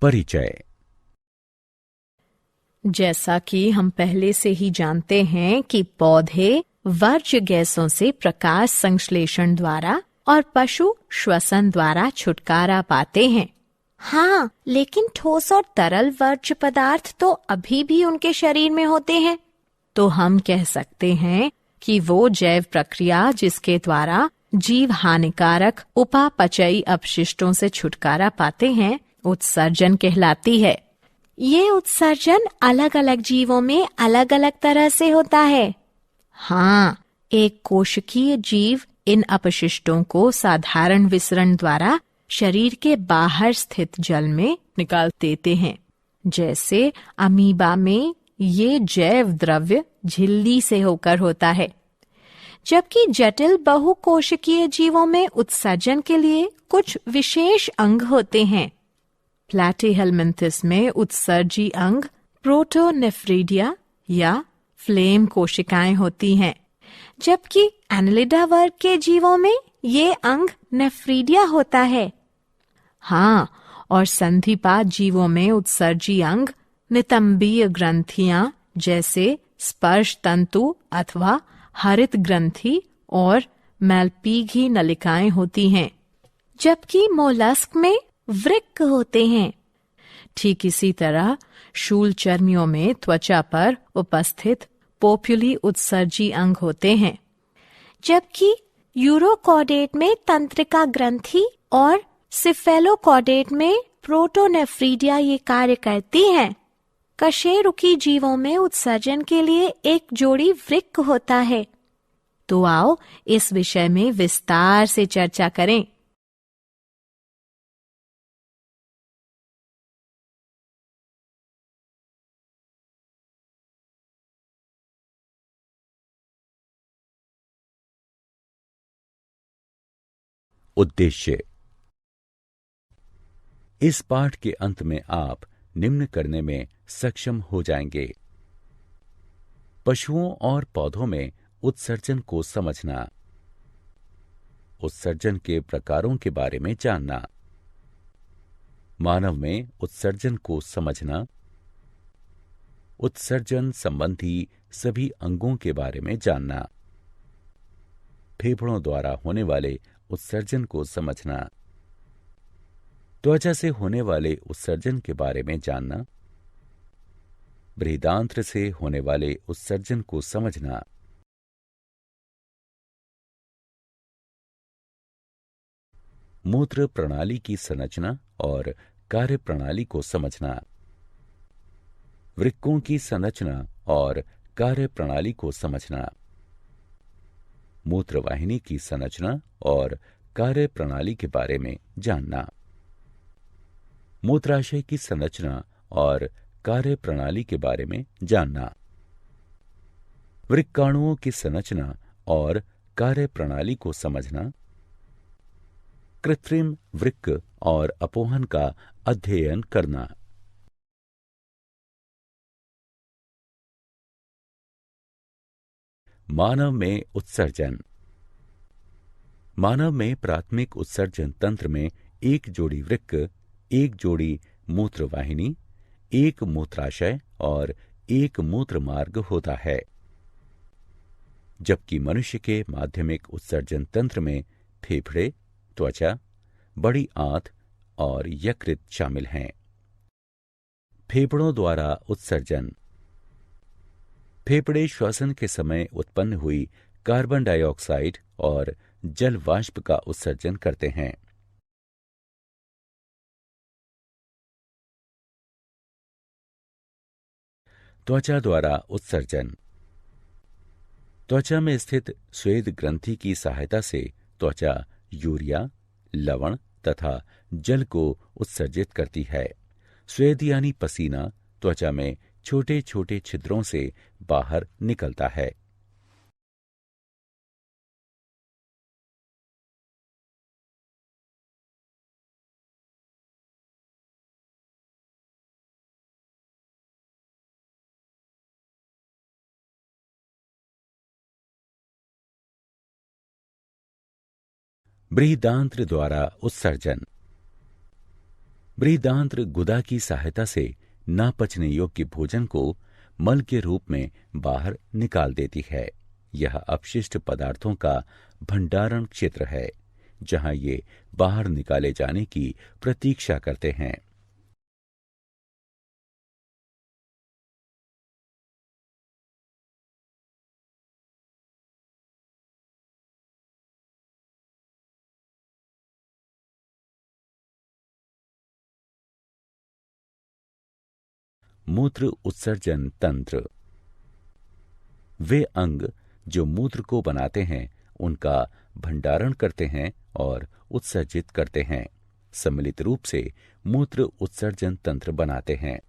परिचय। जैसा कि हम पहले से ही जानते हैं कि पौधे वर्ज्य गैसों से प्रकाश संश्लेषण द्वारा और पशु श्वसन द्वारा छुटकारा पाते हैं। हाँ, लेकिन ठोस और तरल वर्ज्य पदार्थ तो अभी भी उनके शरीर में होते हैं। तो हम कह सकते हैं कि वो जैव प्रक्रिया जिसके द्वारा जीव हानिकारक उपापचयी अपशिष्टों से छुटकारा पाते हैं, उत्सर्जन कहलाती है। ये उत्सर्जन अलग अलग जीवों में अलग अलग तरह से होता है। हाँ, एक कोशिकीय जीव इन अपशिष्टों को साधारण विसरण द्वारा शरीर के बाहर स्थित जल में निकाल देते हैं। जैसे अमीबा में ये जैव द्रव्य झिल्ली से होकर होता है, जबकि जटिल बहुकोशिकीय जीवों में उत्सर्जन के लिए कुछ विशेष अंग होते हैं। प्लैटीहेलमिन्थस में उत्सर्जी अंग प्रोटोनेफ्रिडिया या फ्लेम कोशिकाएं होती हैं, जबकि एनेलिडा वर्ग के जीवों में ये अंग नेफ्रिडिया होता है। हाँ, और संधिपाद जीवों में उत्सर्जी अंग नितंबीय ग्रंथियां जैसे स्पर्श तंतु अथवा हरित ग्रंथि और मैल्पीघी नलिकाएं होती हैं, जबकि मोलस्क में वृक्क होते हैं। ठीक इसी तरह शूलचर्मियों में त्वचा पर उपस्थित पोप्युली उत्सर्जी अंग होते हैं, जबकि यूरोकॉर्डेट में तंत्रिका ग्रंथि और सिफेलोकॉर्डेट में प्रोटोनेफ्रिडिया ये कार्य करती हैं। कशेरुकी जीवों में उत्सर्जन के लिए एक जोड़ी वृक्क होता है। तो आओ इस विषय में विस्तार से चर्चा करें। उद्देश्य। इस पाठ के अंत में आप निम्न करने में सक्षम हो जाएंगे: पशुओं और पौधों में उत्सर्जन को समझना, उत्सर्जन के प्रकारों के बारे में जानना, मानव में उत्सर्जन को समझना, उत्सर्जन संबंधी सभी अंगों के बारे में जानना, फेफड़ों द्वारा होने वाले उत्सर्जन को समझना, त्वचा से होने वाले उत्सर्जन के बारे में जानना, बृहदांत्र से होने वाले उत्सर्जन को समझना, मूत्र प्रणाली की संरचना और कार्य प्रणाली को समझना, वृक्कों की संरचना और कार्य प्रणाली को समझना, मूत्रवाहिनी की संरचना और कार्य प्रणाली के बारे में जानना, मूत्राशय की संरचना और कार्य प्रणाली के बारे में जानना, वृक्काणुओं की संरचना और कार्य प्रणाली को समझना, कृत्रिम वृक्क और अपोहन का अध्ययन करना। मानव में उत्सर्जन। मानव में प्राथमिक उत्सर्जन तंत्र में एक जोड़ी वृक्क, एक जोड़ी मूत्रवाहिनी, एक मूत्राशय और एक मूत्र मार्ग होता है, जबकि मनुष्य के माध्यमिक उत्सर्जन तंत्र में फेफड़े, त्वचा, बड़ी आंत और यकृत शामिल हैं। फेफड़ों द्वारा उत्सर्जन। फेफड़े श्वसन के समय उत्पन्न हुई कार्बन डाइऑक्साइड और जल वाष्प का उत्सर्जन करते हैं। त्वचा द्वारा उत्सर्जन। त्वचा में स्थित स्वेद ग्रंथि की सहायता से त्वचा यूरिया, लवण तथा जल को उत्सर्जित करती है। स्वेद यानी पसीना त्वचा में छोटे छोटे छिद्रों से बाहर निकलता है। बृहदांत्र द्वारा उत्सर्जन। बृहदांत्र गुदा की सहायता से ना पचने योग्य भोजन को मल के रूप में बाहर निकाल देती है। यह अपशिष्ट पदार्थों का भंडारण क्षेत्र है, जहां ये बाहर निकाले जाने की प्रतीक्षा करते हैं। मूत्र उत्सर्जन तंत्र। वे अंग जो मूत्र को बनाते हैं, उनका भंडारण करते हैं और उत्सर्जित करते हैं, सम्मिलित रूप से मूत्र उत्सर्जन तंत्र बनाते हैं।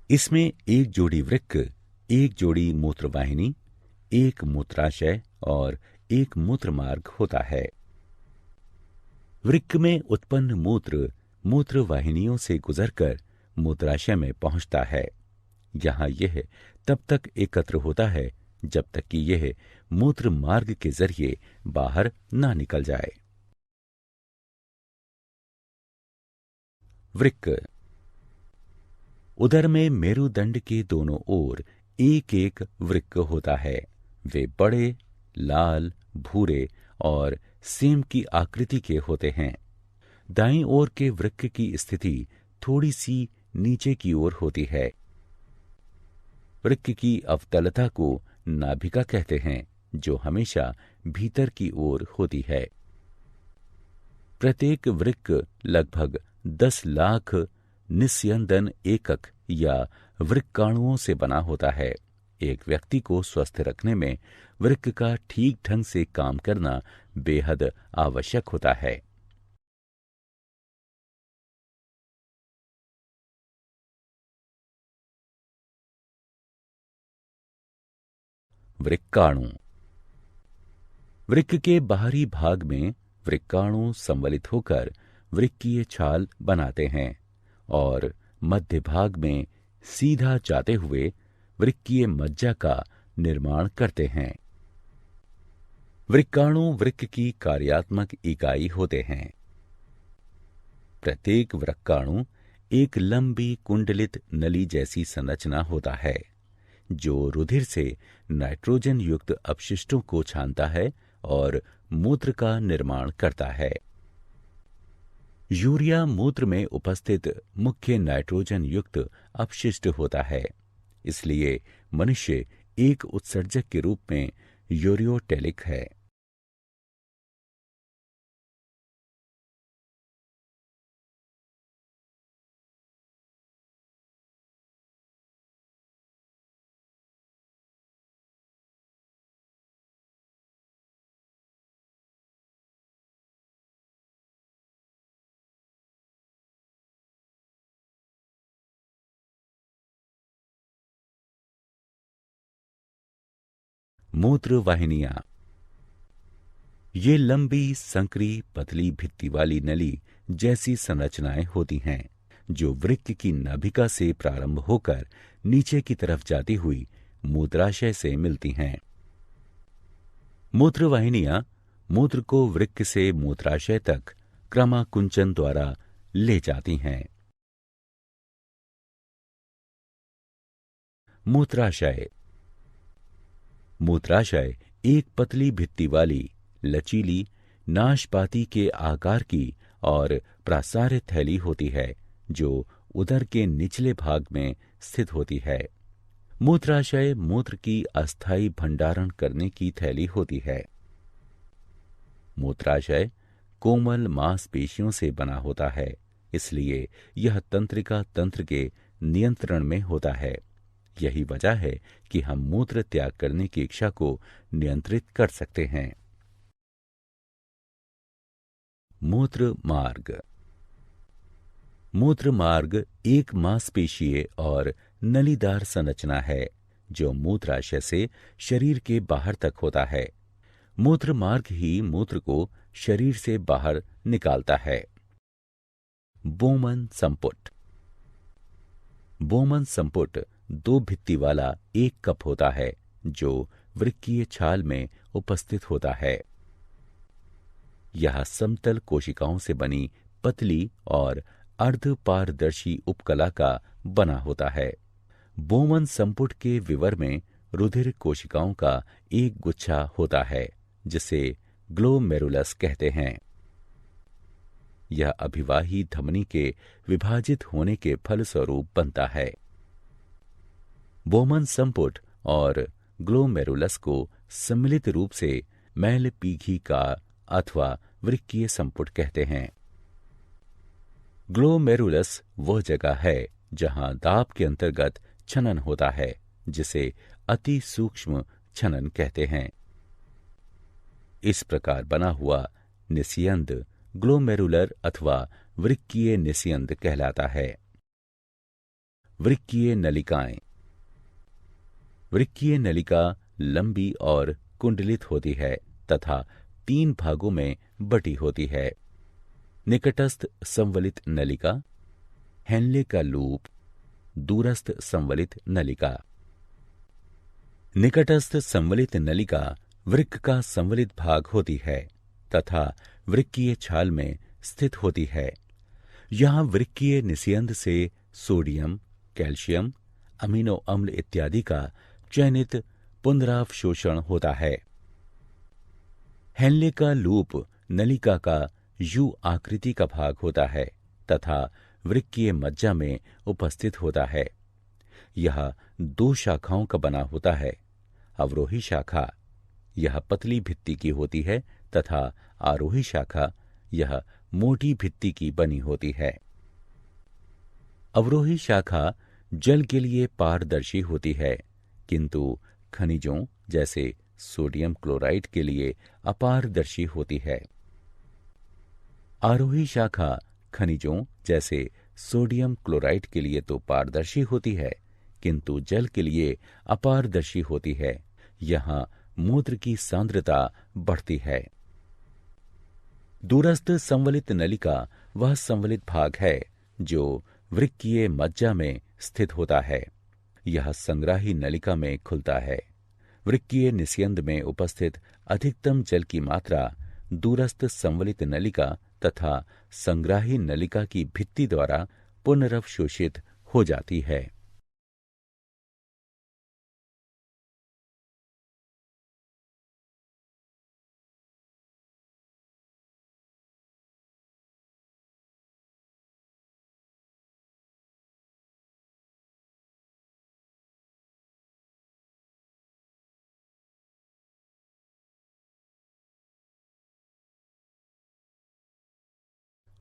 इसमें एक जोड़ी वृक्क, एक जोड़ी मूत्रवाहिनी, एक मूत्राशय और एक मूत्र मार्ग होता है। वृक्क में उत्पन्न मूत्र मूत्रवाहिनियों से गुजरकर मूत्राशय में पहुंचता है। यहां यह तब तक एकत्र होता है जब तक कि यह मूत्र मार्ग के जरिए बाहर ना निकल जाए। वृक्क। उदर में मेरुदंड के दोनों ओर एक एक वृक्क होता है। वे बड़े, लाल, भूरे और सेम की आकृति के होते हैं। दाईं ओर के वृक्क की स्थिति थोड़ी सी नीचे की ओर होती है। वृक्क की अवतलता को नाभिका कहते हैं, जो हमेशा भीतर की ओर होती है। प्रत्येक वृक्क लगभग 10 लाख निस्यंदन एकक या वृक्काणुओं से बना होता है। एक व्यक्ति को स्वस्थ रखने में वृक्क का ठीक ढंग से काम करना बेहद आवश्यक होता है। वृक्काणु। वृक्क के बाहरी भाग में वृक्काणु संवलित होकर वृक्कीय छाल बनाते हैं और मध्य भाग में सीधा जाते हुए वृक्कीय मज्जा का निर्माण करते हैं। वृक्काणु वृक्क की कार्यात्मक इकाई होते हैं। प्रत्येक वृक्काणु एक लंबी कुंडलित नली जैसी संरचना होता है, जो रुधिर से नाइट्रोजन युक्त अपशिष्टों को छानता है और मूत्र का निर्माण करता है। यूरिया मूत्र में उपस्थित मुख्य नाइट्रोजन युक्त अपशिष्ट होता है, इसलिए मनुष्य एक उत्सर्जक के रूप में यूरियोटेलिक है। मूत्र वाहिनियां। ये लंबी, संकरी, पतली भित्ति वाली नली जैसी संरचनाएं होती हैं, जो वृक्क की नाभिका से प्रारंभ होकर नीचे की तरफ जाती हुई मूत्राशय से मिलती हैं। मूत्र वाहिनियां मूत्र को वृक्क से मूत्राशय तक क्रमाकुंचन द्वारा ले जाती हैं। मूत्राशय। मूत्राशय एक पतली भित्ति वाली, लचीली, नाशपाती के आकार की और प्रासार्य थैली होती है, जो उदर के निचले भाग में स्थित होती है। मूत्राशय मूत्र की अस्थायी भंडारण करने की थैली होती है। मूत्राशय कोमल मांसपेशियों से बना होता है, इसलिए यह तंत्रिका तंत्र के नियंत्रण में होता है। यही वजह है कि हम मूत्र त्याग करने की इच्छा को नियंत्रित कर सकते हैं। मूत्र मार्ग। मूत्र मार्ग एक मांसपेशीय और नलीदार संरचना है, जो मूत्राशय से शरीर के बाहर तक होता है। मूत्र मार्ग ही मूत्र को शरीर से बाहर निकालता है। बोमन संपुट। बोमन संपुट 2 भित्ति वाला एक कप होता है, जो वृक्कीय छाल में उपस्थित होता है। यह समतल कोशिकाओं से बनी पतली और अर्धपारदर्शी उपकला का बना होता है। बोमन संपुट के विवर में रुधिर कोशिकाओं का एक गुच्छा होता है जिसे ग्लोमेरुलस कहते हैं। यह अभिवाही धमनी के विभाजित होने के फलस्वरूप बनता है। बोमन संपुट और ग्लोमेरुलस को सम्मिलित रूप से मैलपीघी का अथवा वृक्कीय संपुट कहते हैं। ग्लोमेरुलस वह जगह है जहां दाब के अंतर्गत छनन होता है, जिसे अति सूक्ष्म छनन कहते हैं। इस प्रकार बना हुआ निस्यंद ग्लोमेरुलर अथवा वृक्कीय निस्यंद कहलाता है। वृक्कीय नलिकाएं। वृक्कीय नलिका लंबी और कुंडलित होती है तथा 3 भागों में बटी होती है। निकटस्थ संवलित नलिका, हेनले का लूप, दूरस्थ संवलित नलिका। निकटस्थ संवलित नलिका वृक्क का संवलित भाग होती है तथा वृक्कीय छाल में स्थित होती है। यहाँ वृक्कीय निस्यंद से सोडियम, कैल्शियम, अमीनो अम्ल इत्यादि का चयनित पुनरावशोषण होता है। हेनले का लूप नलिका का यू आकृति का भाग होता है तथा वृक्कीय मज्जा में उपस्थित होता है। यह 2 शाखाओं का बना होता है। अवरोही शाखा यह पतली भित्ति की होती है तथा आरोही शाखा यह मोटी भित्ति की बनी होती है। अवरोही शाखा जल के लिए पारदर्शी होती है, किंतु खनिजों जैसे सोडियम क्लोराइड के लिए अपारदर्शी होती है। आरोही शाखा खनिजों जैसे सोडियम क्लोराइड के लिए तो पारदर्शी होती है, किंतु जल के लिए अपारदर्शी होती है। यहाँ मूत्र की सांद्रता बढ़ती है। दूरस्थ संवलित नलिका वह संवलित भाग है जो वृक्कीय मज्जा में स्थित होता है। यह संग्राही नलिका में खुलता है। वृक्कीय निस्यंद में उपस्थित अधिकतम जल की मात्रा दूरस्थ संवलित नलिका तथा संग्राही नलिका की भित्ति द्वारा पुनरवशोषित हो जाती है।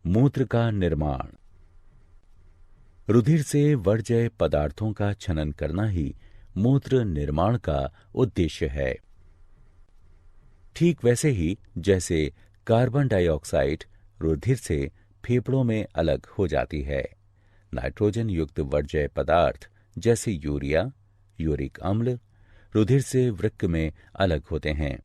मूत्र का निर्माण। रुधिर से वर्ज्य पदार्थों का छनन करना ही मूत्र निर्माण का उद्देश्य है। ठीक वैसे ही जैसे कार्बन डाइऑक्साइड रुधिर से फेफड़ों में अलग हो जाती है, नाइट्रोजन युक्त वर्ज्य पदार्थ जैसे यूरिया, यूरिक अम्ल रुधिर से वृक्क में अलग होते हैं।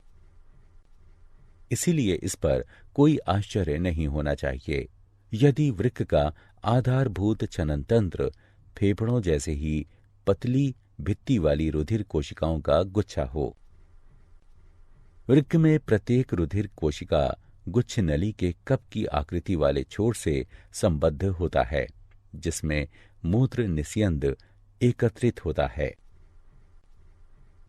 इसीलिए इस पर कोई आश्चर्य नहीं होना चाहिए यदि वृक्क का आधारभूत छनन तंत्र फेफड़ों जैसे ही पतली भित्ति वाली रुधिर कोशिकाओं का गुच्छा हो। वृक्क में प्रत्येक रुधिर कोशिका गुच्छ नली के कप की आकृति वाले छोर से संबद्ध होता है, जिसमें मूत्र निस्यंद एकत्रित होता है।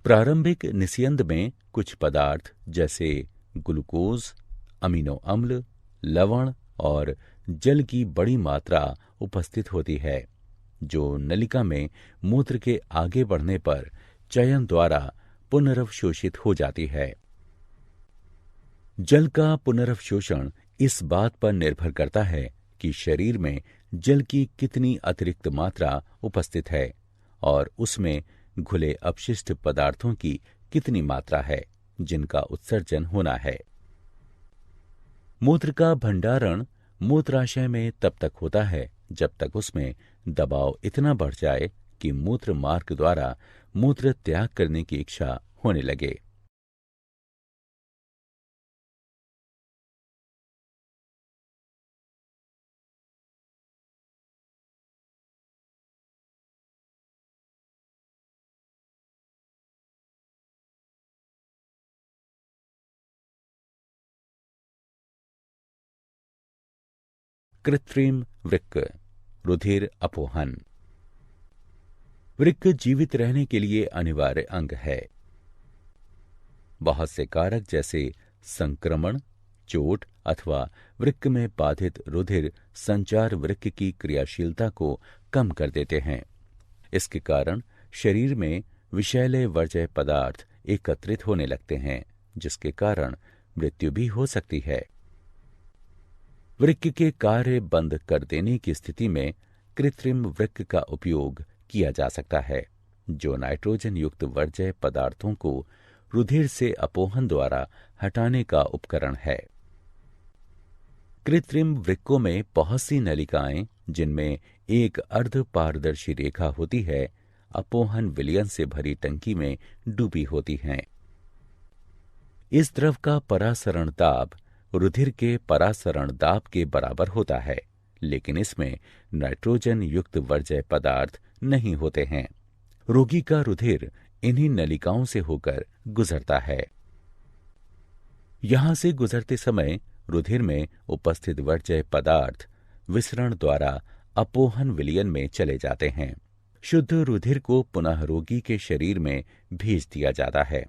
प्रारंभिक निस्यंद में कुछ पदार्थ जैसे ग्लूकोज, अमीनो अम्ल, लवण और जल की बड़ी मात्रा उपस्थित होती है, जो नलिका में मूत्र के आगे बढ़ने पर चयन द्वारा पुनरवशोषित हो जाती है। जल का पुनरवशोषण इस बात पर निर्भर करता है कि शरीर में जल की कितनी अतिरिक्त मात्रा उपस्थित है और उसमें घुले अपशिष्ट पदार्थों की कितनी मात्रा है जिनका उत्सर्जन होना है। मूत्र का भंडारण मूत्राशय में तब तक होता है जब तक उसमें दबाव इतना बढ़ जाए कि मूत्र मार्ग द्वारा मूत्र त्याग करने की इच्छा होने लगे। कृत्रिम वृक्क, रुधिर अपोहन। वृक्क जीवित रहने के लिए अनिवार्य अंग है। बहुत से कारक जैसे संक्रमण, चोट अथवा वृक्क में बाधित रुधिर संचार वृक्क की क्रियाशीलता को कम कर देते हैं। इसके कारण शरीर में विषैले वर्ज्य पदार्थ एकत्रित होने लगते हैं, जिसके कारण मृत्यु भी हो सकती है। वृक्क के कार्य बंद कर देने की स्थिति में कृत्रिम वृक्क का उपयोग किया जा सकता है, जो नाइट्रोजन युक्त वर्ज्य पदार्थों को रुधिर से अपोहन द्वारा हटाने का उपकरण है। कृत्रिम वृक्कों में बहुत सी नलिकाएं, जिनमें एक अर्ध पारदर्शी रेखा होती है, अपोहन विलयन से भरी टंकी में डूबी होती हैं। इस द्रव का परासरण दाब रुधिर के परासरण दाब के बराबर होता है, लेकिन इसमें नाइट्रोजन युक्त वर्ज्य पदार्थ नहीं होते हैं। रोगी का रुधिर इन्हीं नलिकाओं से होकर गुजरता है। यहां से गुजरते समय रुधिर में उपस्थित वर्ज्य पदार्थ विसरण द्वारा अपोहन विलयन में चले जाते हैं। शुद्ध रुधिर को पुनः रोगी के शरीर में भेज दिया जाता है।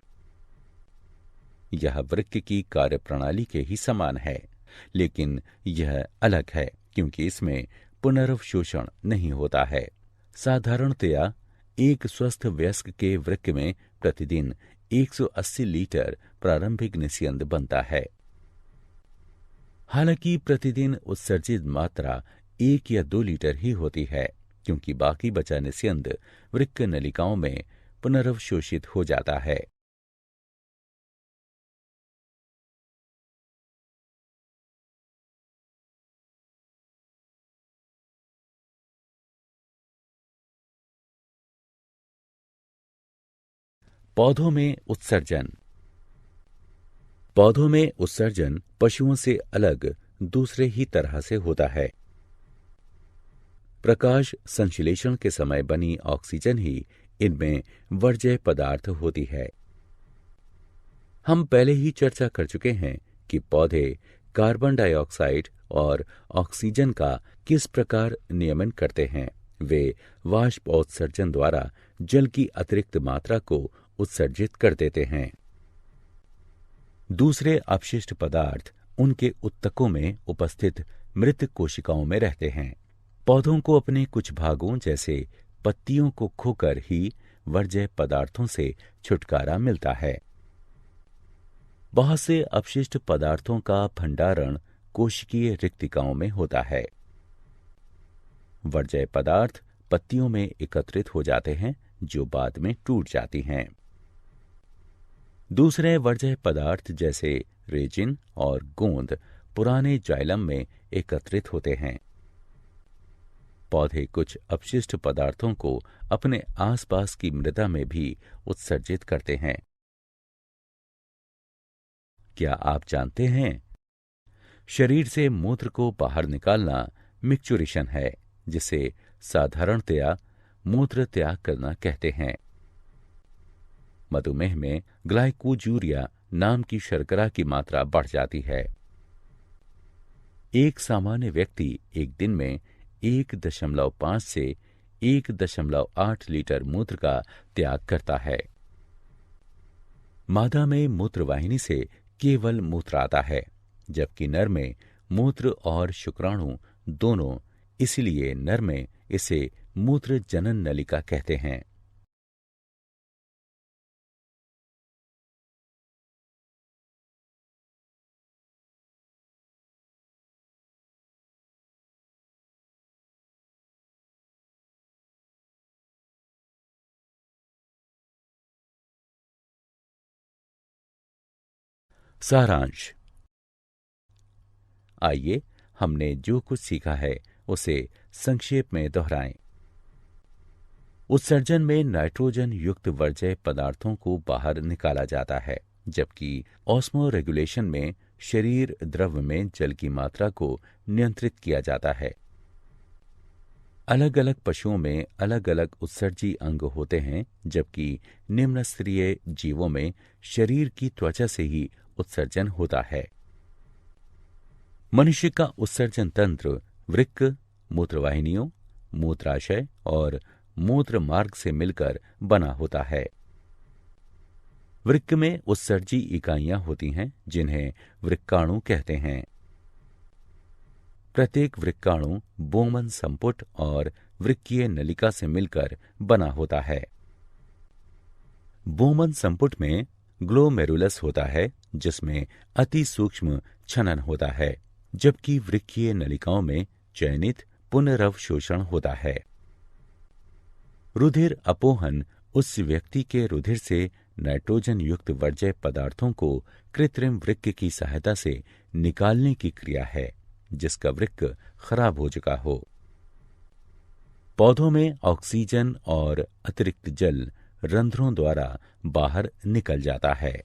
यह वृक्क की कार्यप्रणाली के ही समान है, लेकिन यह अलग है क्योंकि इसमें पुनर्वशोषण नहीं होता है। साधारणतया एक स्वस्थ वयस्क के वृक्क में प्रतिदिन 180 लीटर प्रारंभिक निस्यंद बनता है। हालांकि प्रतिदिन उत्सर्जित मात्रा 1 या 2 लीटर ही होती है, क्योंकि बाकी बचा निस्यंद वृक्क नलिकाओं में पुनर्वशोषित हो जाता है। पौधों में उत्सर्जन। पौधों में उत्सर्जन पशुओं से अलग दूसरे ही तरह से होता है। प्रकाश संश्लेषण के समय बनी ऑक्सीजन ही इनमें वर्ज्य पदार्थ होती है। हम पहले ही चर्चा कर चुके हैं कि पौधे कार्बन डाइऑक्साइड और ऑक्सीजन का किस प्रकार नियमन करते हैं। वे वाष्पोत्सर्जन द्वारा जल की अतिरिक्त मात्रा को उत्सर्जित कर देते हैं। दूसरे अपशिष्ट पदार्थ उनके उत्तकों में उपस्थित मृत कोशिकाओं में रहते हैं। पौधों को अपने कुछ भागों जैसे पत्तियों को खोकर ही वर्ज्य पदार्थों से छुटकारा मिलता है। बहुत से अपशिष्ट पदार्थों का भंडारण कोशिकीय रिक्तिकाओं में होता है। वर्ज्य पदार्थ पत्तियों में एकत्रित हो जाते हैं, जो बाद में टूट जाती हैं। दूसरे वर्ज्य पदार्थ जैसे रेजिन और गोंद पुराने जाइलम में एकत्रित होते हैं। पौधे कुछ अपशिष्ट पदार्थों को अपने आसपास की मृदा में भी उत्सर्जित करते हैं। क्या आप जानते हैं, शरीर से मूत्र को बाहर निकालना मिक्चुरेशन है, जिसे साधारणतया मूत्र त्याग करना कहते हैं। मधुमेह में ग्लाइकोजूरिया नाम की शर्करा की मात्रा बढ़ जाती है। एक सामान्य व्यक्ति एक दिन में 1.5 से 1.8 लीटर मूत्र का त्याग करता है। मादा में मूत्रवाहिनी से केवल मूत्र आता है, जबकि नर में मूत्र और शुक्राणु दोनों, इसलिए नर में इसे मूत्र जनन नलिका कहते हैं। सारांश। आइए हमने जो कुछ सीखा है उसे संक्षेप में दोहराएं। उत्सर्जन में नाइट्रोजन युक्त वर्ज्य पदार्थों को बाहर निकाला जाता है, जबकि ऑस्मो रेगुलेशन में शरीर द्रव में जल की मात्रा को नियंत्रित किया जाता है। अलग अलग पशुओं में अलग अलग उत्सर्जी अंग होते हैं, जबकि निम्न स्तरीय जीवों में शरीर की त्वचा से ही उत्सर्जन होता है। मनुष्य का उत्सर्जन तंत्र वृक्क मूत्रवाहिनियों, मूत्राशय और मूत्र मार्ग से मिलकर बना होता है। वृक्क में उत्सर्जी इकाइयां होती हैं जिन्हें वृक्काणु कहते हैं। प्रत्येक वृक्काणु बोमन संपुट और वृक्कीय नलिका से मिलकर बना होता है। बोमन संपुट में ग्लोमेरुलस होता है जिसमें अति सूक्ष्म छनन होता है, जबकि वृक्कीय नलिकाओं में चयनित पुनरवशोषण होता है। रुधिर अपोहन उस व्यक्ति के रुधिर से नाइट्रोजन युक्त वर्ज्य पदार्थों को कृत्रिम वृक्क की सहायता से निकालने की क्रिया है जिसका वृक्क खराब हो चुका हो। पौधों में ऑक्सीजन और अतिरिक्त जल रंध्रों द्वारा बाहर निकल जाता है।